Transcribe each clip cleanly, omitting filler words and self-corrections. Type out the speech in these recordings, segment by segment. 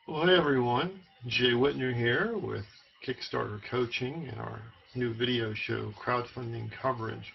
Well, hey everyone, Jay Whitner here with Kickstarter Coaching and our new video show, Crowdfunding Coverage.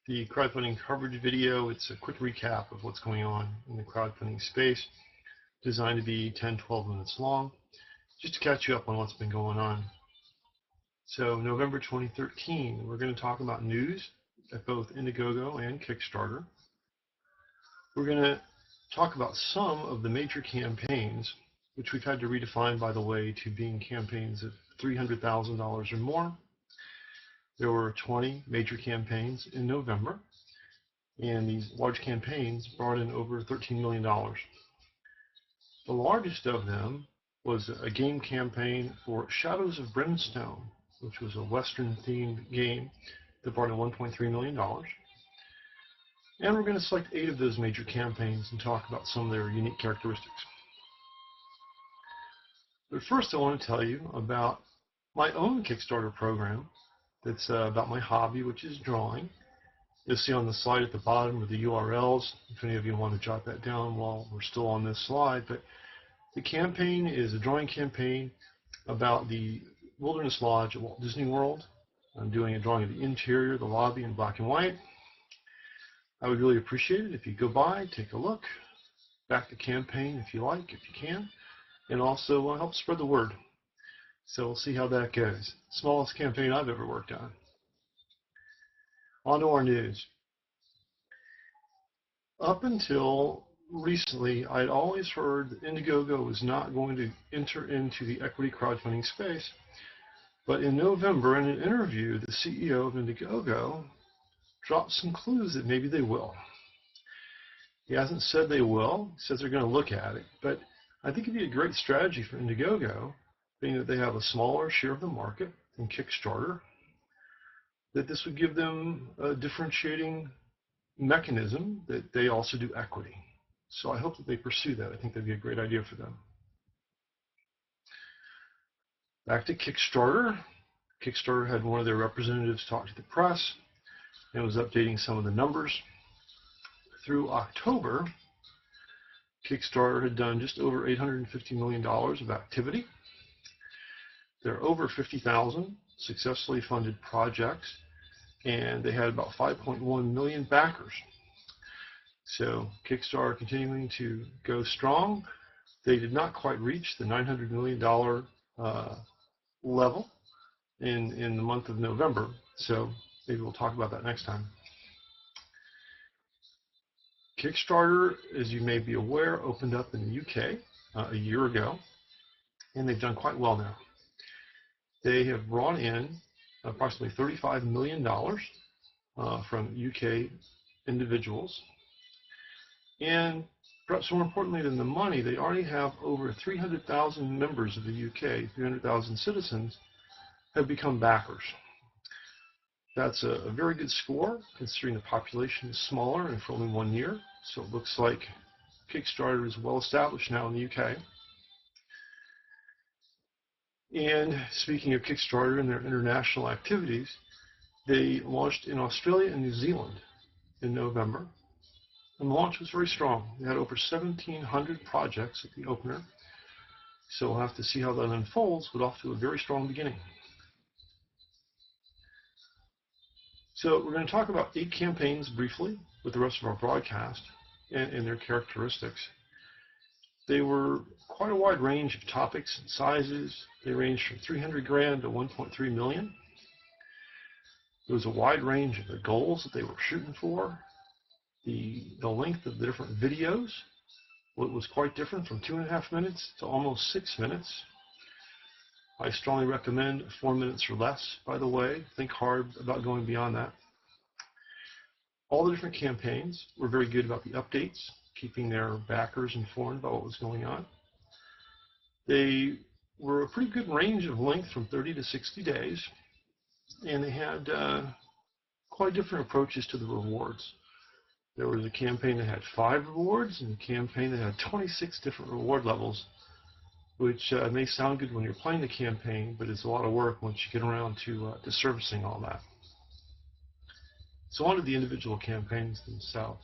The crowdfunding coverage video, it's a quick recap of what's going on in the crowdfunding space, designed to be 10-12 minutes long, just to catch you up on what's been going on. So November 2013, we're going to talk about news at both IndieGoGo and Kickstarter. We're going to talk about some of the major campaigns, which we've had to redefine, by the way, to being campaigns of $300,000 or more. There were 20 major campaigns in November, and these large campaigns brought in over $13 million. The largest of them was a game campaign for Shadows of Brimstone, which was a Western-themed game that brought in $1.3 million. And we're going to select 8 of those major campaigns and talk about some of their unique characteristics. But first I want to tell you about my own Kickstarter program that's about my hobby, which is drawing. You'll see on the slide at the bottom are the URLs, if any of you want to jot that down while we're still on this slide. But the campaign is a drawing campaign about the Wilderness Lodge at Walt Disney World. I'm doing a drawing of the interior, the lobby in black and white. I would really appreciate it if you go by, take a look, back the campaign if you like, if you can, and also help spread the word. So we'll see how that goes. Smallest campaign I've ever worked on. On to our news. Up until recently, I'd always heard that IndieGoGo was not going to enter into the equity crowdfunding space. But in November, in an interview, the CEO of IndieGoGo dropped some clues that maybe they will. He hasn't said they will. He says they're going to look at it. But I think it'd be a great strategy for IndieGoGo, being that they have a smaller share of the market than Kickstarter, that this would give them a differentiating mechanism that they also do equity. So I hope that they pursue that. I think that'd be a great idea for them. Back to Kickstarter. Kickstarter had one of their representatives talk to the press and was updating some of the numbers. Through October, Kickstarter had done just over $850 million of activity. There are over 50,000 successfully funded projects, and they had about 5.1 million backers. So Kickstarter continuing to go strong. They did not quite reach the $900 million level in the month of November, so maybe we'll talk about that next time. Kickstarter, as you may be aware, opened up in the UK a year ago, and they've done quite well now. They have brought in approximately $35 million from UK individuals, and perhaps more importantly than the money, they already have over 300,000 members of the UK, 300,000 citizens have become backers. That's a very good score, considering the population is smaller and for only 1 year. So it looks like Kickstarter is well established now in the UK. And speaking of Kickstarter and their international activities, they launched in Australia and New Zealand in November. And the launch was very strong. They had over 1,700 projects at the opener. So we'll have to see how that unfolds, but off to a very strong beginning. So we're going to talk about 8 campaigns briefly with the rest of our broadcast and their characteristics. They were quite a wide range of topics and sizes. They ranged from 300 grand to 1.3 million. There was a wide range of the goals that they were shooting for. The length of the different videos was quite different, from 2.5 minutes to almost 6 minutes. I strongly recommend 4 minutes or less, by the way. Think hard about going beyond that. All the different campaigns were very good about the updates, keeping their backers informed about what was going on. They were a pretty good range of length, from 30 to 60 days, and they had quite different approaches to the rewards. There was a campaign that had 5 rewards and a campaign that had 26 different reward levels, which may sound good when you're playing the campaign, but it's a lot of work once you get around to servicing all that. So on to the individual campaigns themselves.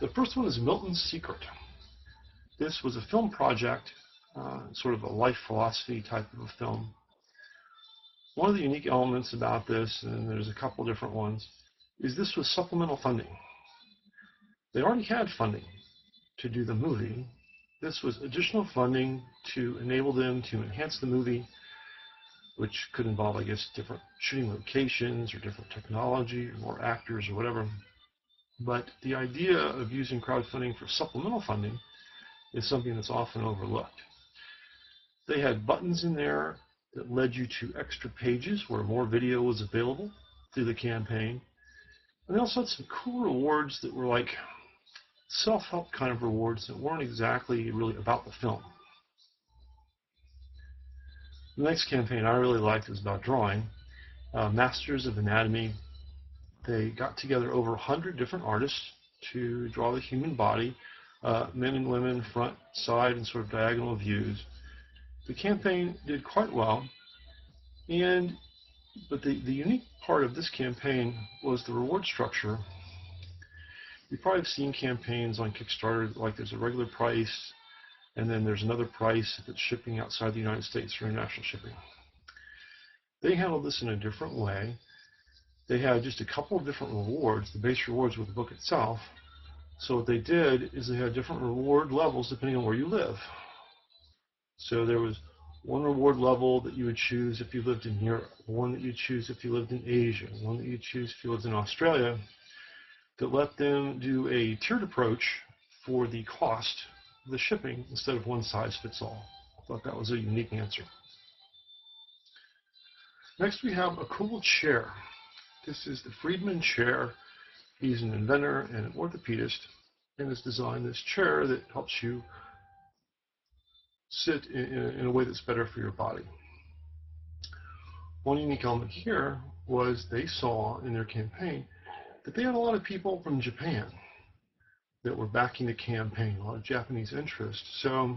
The first one is Milton Secret. This was a film project sort of a life philosophy type of a film. One of the unique elements about this, and there's a couple different ones, is this was supplemental funding. They already had funding to do the movie. This was additional funding to enable them to enhance the movie, which could involve, I guess, different shooting locations or different technology or more actors or whatever. But the idea of using crowdfunding for supplemental funding is something that's often overlooked. They had buttons in there that led you to extra pages where more video was available through the campaign. And they also had some cool rewards that were like self-help kind of rewards that weren't exactly really about the film. The next campaign I really liked was about drawing. Masters of Anatomy. They got together over 100 different artists to draw the human body, men and women, front, side, and sort of diagonal views. The campaign did quite well, but the unique part of this campaign was the reward structure. You've probably seen campaigns on Kickstarter, like there's a regular price, and then there's another price if it's shipping outside the United States for international shipping. They handled this in a different way. They had just a couple of different rewards. The base rewards with the book itself. So what they did is they had different reward levels depending on where you live. So there was one reward level that you would choose if you lived in Europe, one that you'd choose if you lived in Asia, one that you'd choose if you lived in Australia, that let them do a tiered approach for the cost of the shipping instead of one size fits all. I thought that was a unique answer. Next we have a cool chair. This is the Freemen Chair. He's an inventor and an orthopedist and has designed this chair that helps you sit in a way that's better for your body. One unique element here was they saw in their campaign that they had a lot of people from Japan that were backing the campaign, a lot of Japanese interest. So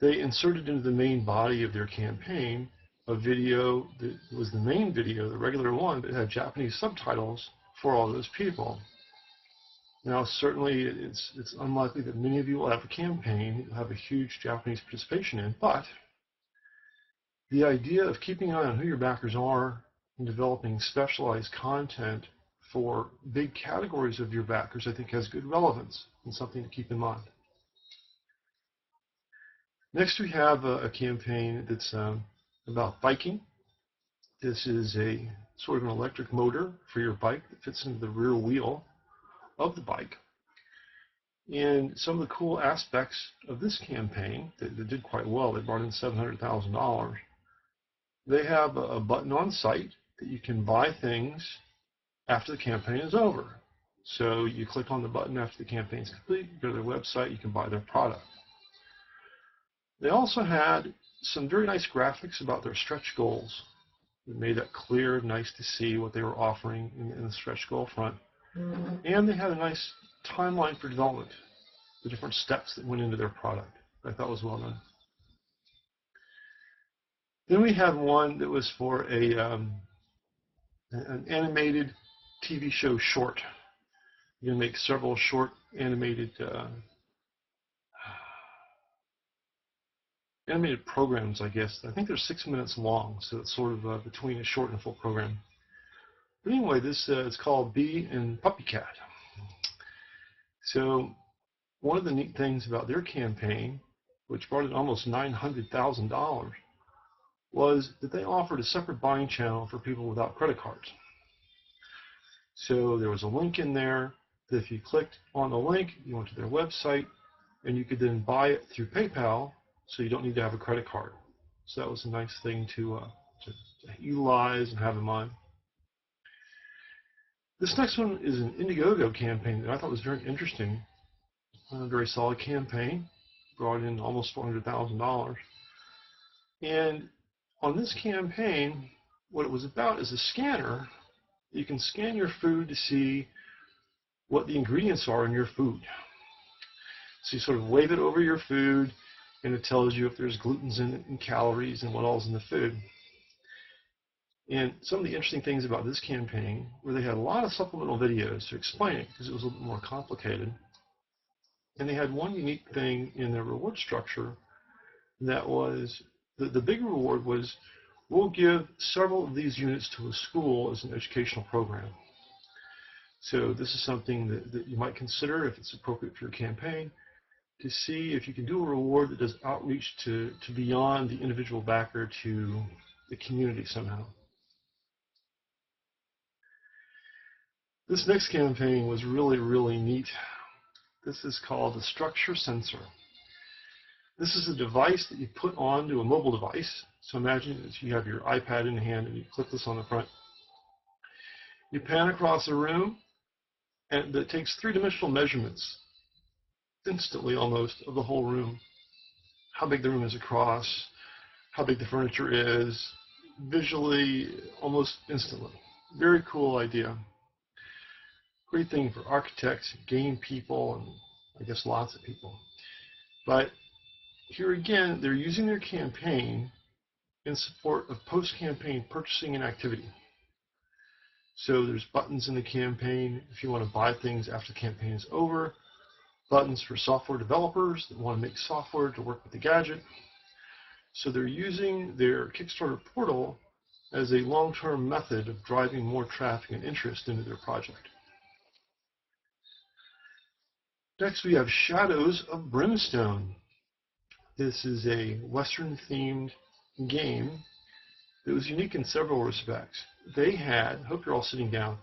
they inserted into the main body of their campaign a video that was the main video, the regular one, but had Japanese subtitles for all those people. Now, certainly, it's unlikely that many of you will have a campaign you'll have a huge Japanese participation in, but the idea of keeping an eye on who your backers are and developing specialized content for big categories of your backers, I think, has good relevance and something to keep in mind. Next, we have a campaign that's about biking. This is a sort of an electric motor for your bike that fits into the rear wheel of the bike. And some of the cool aspects of this campaign that did quite well, they brought in $700,000. They have a button on site that you can buy things after the campaign is over. So you click on the button after the campaign is complete, you go to their website, you can buy their product. They also had some very nice graphics about their stretch goals. It made that clear, nice to see what they were offering in the stretch goal front. And they had a nice timeline for development, the different steps that went into their product. I thought was well done. Then we had one that was for an animated TV show short. You can make several short animated programs, I guess. I think they're 6 minutes long, so it's sort of between a short and a full program. But anyway, this it's called Bee and Puppy Cat. So one of the neat things about their campaign, which brought in almost $900,000, was that they offered a separate buying channel for people without credit cards. So there was a link in there that if you clicked on the link, you went to their website, and you could then buy it through PayPal, so you don't need to have a credit card. So that was a nice thing to utilize and have in mind. This next one is an IndieGoGo campaign that I thought was very interesting. A very solid campaign, brought in almost $400,000. And on this campaign, what it was about is a scanner. You can scan your food to see what the ingredients are in your food. So you sort of wave it over your food, and it tells you if there's gluten in it and calories and what all's in the food. And some of the interesting things about this campaign were they had a lot of supplemental videos to explain it because it was a little bit more complicated. And they had one unique thing in their reward structure that was, the big reward was, we'll give several of these units to a school as an educational program. So this is something that you might consider if it's appropriate for your campaign, to see if you can do a reward that does outreach to beyond the individual backer to the community somehow. This next campaign was really, really neat. This is called the Structure Sensor. This is a device that you put onto a mobile device. So imagine if you have your iPad in hand and you click this on the front. You pan across a room, and it takes three-dimensional measurements, instantly almost, of the whole room. How big the room is across, how big the furniture is, visually, almost instantly. Very cool idea. Great thing for architects, game people, and I guess lots of people. But here again, they're using their campaign in support of post-campaign purchasing and activity. So there's buttons in the campaign if you want to buy things after the campaign is over, buttons for software developers that want to make software to work with the gadget. So they're using their Kickstarter portal as a long-term method of driving more traffic and interest into their project. Next, we have Shadows of Brimstone. This is a Western-themed game that was unique in several respects. They had, I hope you're all sitting down,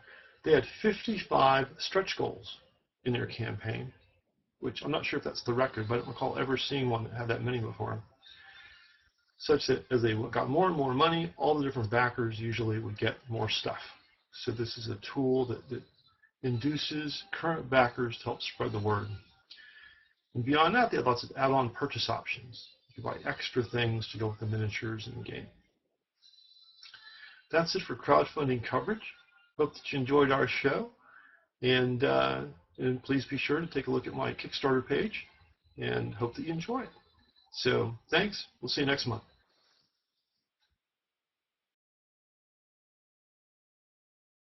they had 55 stretch goals in their campaign, which I'm not sure if that's the record, but I don't recall ever seeing one that had that many before. Such that as they got more and more money, all the different backers usually would get more stuff. So this is a tool that induces current backers to help spread the word. And beyond that, they have lots of add-on purchase options. You can buy extra things to go with the miniatures in the game. That's it for crowdfunding coverage. Hope that you enjoyed our show. And please be sure to take a look at my Kickstarter page and hope that you enjoy it. So thanks. We'll see you next month.